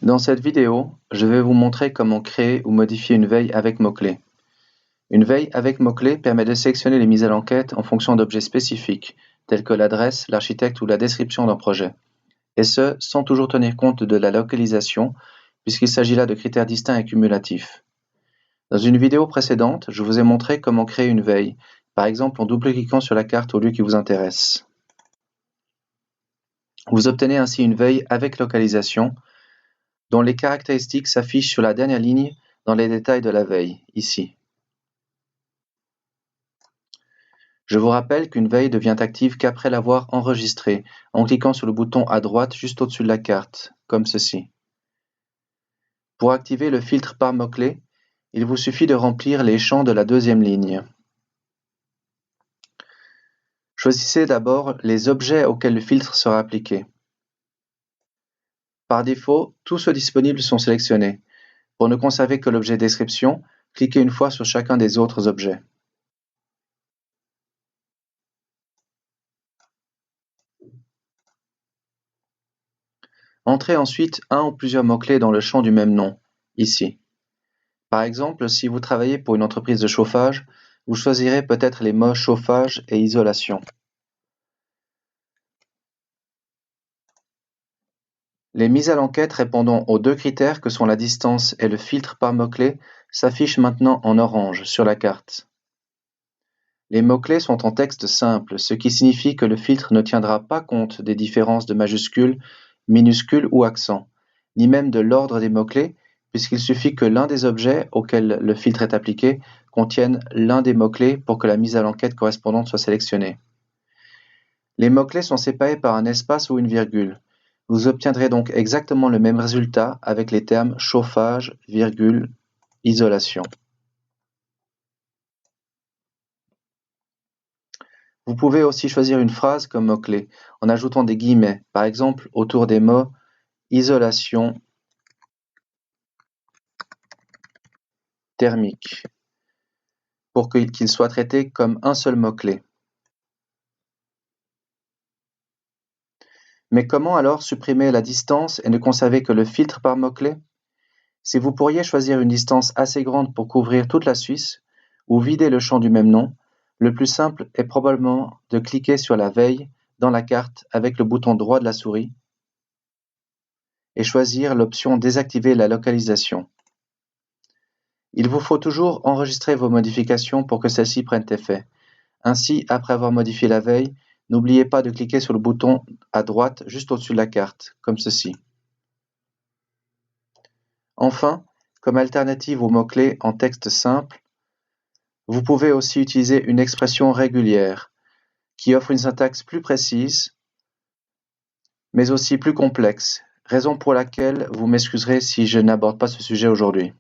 Dans cette vidéo, je vais vous montrer comment créer ou modifier une veille avec mots-clés. Une veille avec mots-clés permet de sélectionner les mises à l'enquête en fonction d'objets spécifiques, tels que l'adresse, l'architecte ou la description d'un projet, et ce, sans toujours tenir compte de la localisation, puisqu'il s'agit là de critères distincts et cumulatifs. Dans une vidéo précédente, je vous ai montré comment créer une veille, par exemple en double-cliquant sur la carte au lieu qui vous intéresse. Vous obtenez ainsi une veille avec localisation, dont les caractéristiques s'affichent sur la dernière ligne dans les détails de la veille, ici. Je vous rappelle qu'une veille devient active qu'après l'avoir enregistrée, en cliquant sur le bouton à droite juste au-dessus de la carte, comme ceci. Pour activer le filtre par mots-clés, il vous suffit de remplir les champs de la deuxième ligne. Choisissez d'abord les objets auxquels le filtre sera appliqué. Par défaut, tous ceux disponibles sont sélectionnés. Pour ne conserver que l'objet description, cliquez une fois sur chacun des autres objets. Entrez ensuite un ou plusieurs mots-clés dans le champ du même nom, ici. Par exemple, si vous travaillez pour une entreprise de chauffage, vous choisirez peut-être les mots chauffage et isolation. Les mises à l'enquête répondant aux deux critères que sont la distance et le filtre par mots-clés s'affichent maintenant en orange sur la carte. Les mots-clés sont en texte simple, ce qui signifie que le filtre ne tiendra pas compte des différences de majuscules, minuscules ou accents, ni même de l'ordre des mots-clés, puisqu'il suffit que l'un des objets auxquels le filtre est appliqué contienne l'un des mots-clés pour que la mise à l'enquête correspondante soit sélectionnée. Les mots-clés sont séparés par un espace ou une virgule. Vous obtiendrez donc exactement le même résultat avec les termes chauffage, virgule, isolation. Vous pouvez aussi choisir une phrase comme mot-clé en ajoutant des guillemets, par exemple autour des mots isolation thermique, pour qu'il soit traité comme un seul mot-clé. Mais comment alors supprimer la distance et ne conserver que le filtre par mot-clé? Si vous pourriez choisir une distance assez grande pour couvrir toute la Suisse, ou vider le champ du même nom, le plus simple est probablement de cliquer sur la veille dans la carte avec le bouton droit de la souris et choisir l'option Désactiver la localisation. Il vous faut toujours enregistrer vos modifications pour que celles-ci prennent effet. Ainsi, après avoir modifié la veille, n'oubliez pas de cliquer sur le bouton à droite juste au-dessus de la carte, comme ceci. Enfin, comme alternative aux mots-clés en texte simple, vous pouvez aussi utiliser une expression régulière, qui offre une syntaxe plus précise, mais aussi plus complexe, raison pour laquelle vous m'excuserez si je n'aborde pas ce sujet aujourd'hui.